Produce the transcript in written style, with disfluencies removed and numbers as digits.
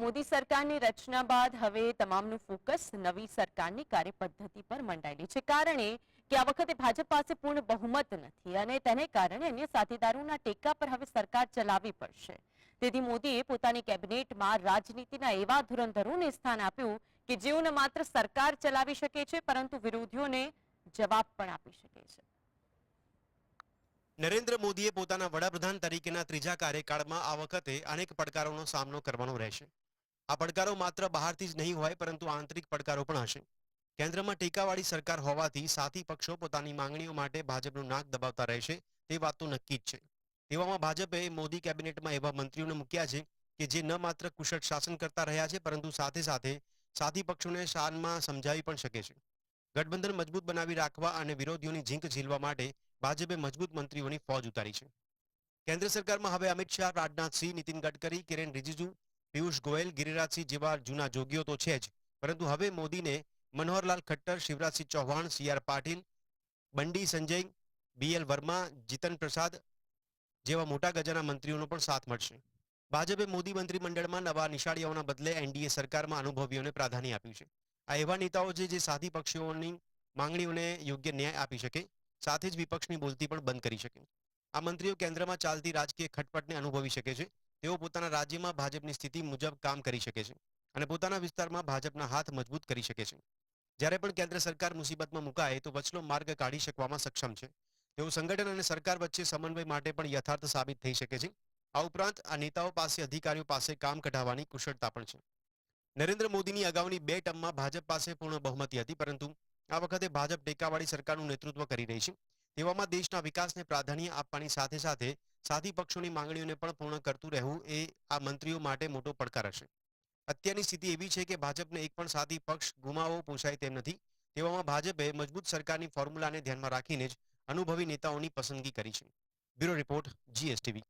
મોદી સરકારની રચના બાદ હવે તમામનું ફોકસ નવી સરકારની કાર્યપદ્ધતિ પર મંડાયેલી છે. કારણે કે આ વખતે ભાજપ પાસે પૂર્ણ બહુમત નથી અને તેને કારણે અન્ય સાથીદારોના ટેકા પર હવે સરકાર ચલાવવી પડશે. તેથી મોદીએ પોતાની કેબિનેટમાં રાજનીતિના એવા ધુરંધરોને સ્થાન આપ્યું કે જેઓ ન માત્ર સરકાર ચલાવી શકે છે પરંતુ વિરોધીઓને જવાબ પણ આપી શકે છે. નરેન્દ્ર મોદીએ પોતાના વડાપ્રધાન તરીકેના ત્રીજા કાર્યકાળમાં આ વખતે અનેક પડકારોનો સામનો કરવાનો રહેશે. આ પડકારો માત્ર બહારથી જ નહીં હોય પરંતુ આંતરિક પડકારો પણ હશે. કેન્દ્રમાં ટેકાવાળી સરકાર હોવાથી સાથી પક્ષો પોતાની માંગણીઓ માટે ભાજપનું નાક દબાવતા રહેશે તે વાત તો નક્કી જ છે. તેવામાં ભાજપે મોદી કેબિનેટમાં એવા મંત્રીઓને મૂક્યા છે કે જે ન માત્ર કુશળ શાસન કરતા રહ્યા છે પરંતુ સાથે સાથે સાથી પક્ષોને શાનમાં સમજાવી પણ શકે છે. ગઠબંધન મજબૂત બનાવી રાખવા અને વિરોધીઓની ઝીંક ઝીલવા માટે ભાજપે મજબૂત મંત્રીઓની ફોજ ઉતારી છે. કેન્દ્ર સરકારમાં હવે અમિત શાહ, રાજનાથસિંહ, નીતિન ગડકરી, કિરેન રિજિજુ, પિયુષ ગોયલ, ગિરિરાજસિંહ જેવા જૂના જોગીઓ તો છે જ, પરંતુ હવે મોદીને મનોહરલાલ ખટ્ટર, શિવરાજસિંહ ચૌહાણ, સી.આર. પાટીલ, બંડી સંજય, બી.એલ. વર્મા, જીતન પ્રસાદ જેવા મોટા ગજાના મંત્રીઓનો પણ સાથ મળશે. ભાજપે મોદી મંત્રીમંડળમાં નવા નિશાળીઓના બદલે એનડીએ સરકારમાં અનુભવીઓને પ્રાધાન્ય આપ્યું છે. આ એવા નેતાઓ છે જે સાથી પક્ષોની માંગણીઓને યોગ્ય ન્યાય આપી શકે, સાથે જ વિપક્ષની બોલતી પણ બંધ કરી શકે. આ મંત્રીઓ કેન્દ્રમાં ચાલતી રાજકીય ખટપટને અનુભવી શકે છે. તેઓ પોતાના રાજ્યમાં ભાજપની સ્થિતિ મુજબ કામ કરી શકે છે અને પોતાના વિસ્તારમાં ભાજપના હાથ મજબૂત કરી શકે છે. જ્યારે પણ કેન્દ્ર સરકાર મુસીબતમાં મુકાય તો વચલો માર્ગ કાઢી શકવામાં સક્ષમ છે. તેઓ સંગઠન અને સરકાર વચ્ચે સમન્વય માટે પણ યથાર્થ સાબિત થઈ શકે છે. આ ઉપરાંત આ નેતાઓ પાસે અધિકારીઓ પાસે કામ કઢાવવાની કુશળતા પણ છે. નરેન્દ્ર મોદીની અગાઉની બે ટર્મમાં ભાજપ પાસે પૂર્ણ બહુમતી હતી, પરંતુ આ વખતે ભાજપ ટેકાવાળી સરકારનું નેતૃત્વ કરી રહી છે. તેવામાં દેશના વિકાસને પ્રાધાન્ય આપવાની સાથે સાથે સાથી પક્ષોની માંગણીઓને પણ પૂર્ણ કરતું રહેવું એ આ મંત્રીઓ માટે મોટો પડકાર હશે. અત્યારની સ્થિતિ એવી છે કે ભાજપને એક પણ સાથી પક્ષ ગુમાવવો પોસાય તેમ નથી. તેવામાં ભાજપે મજબૂત સરકારની ફોર્મ્યુલાને ધ્યાનમાં રાખીને જ અનુભવી નેતાઓની પસંદગી કરી છે. Bureau report, GSTV.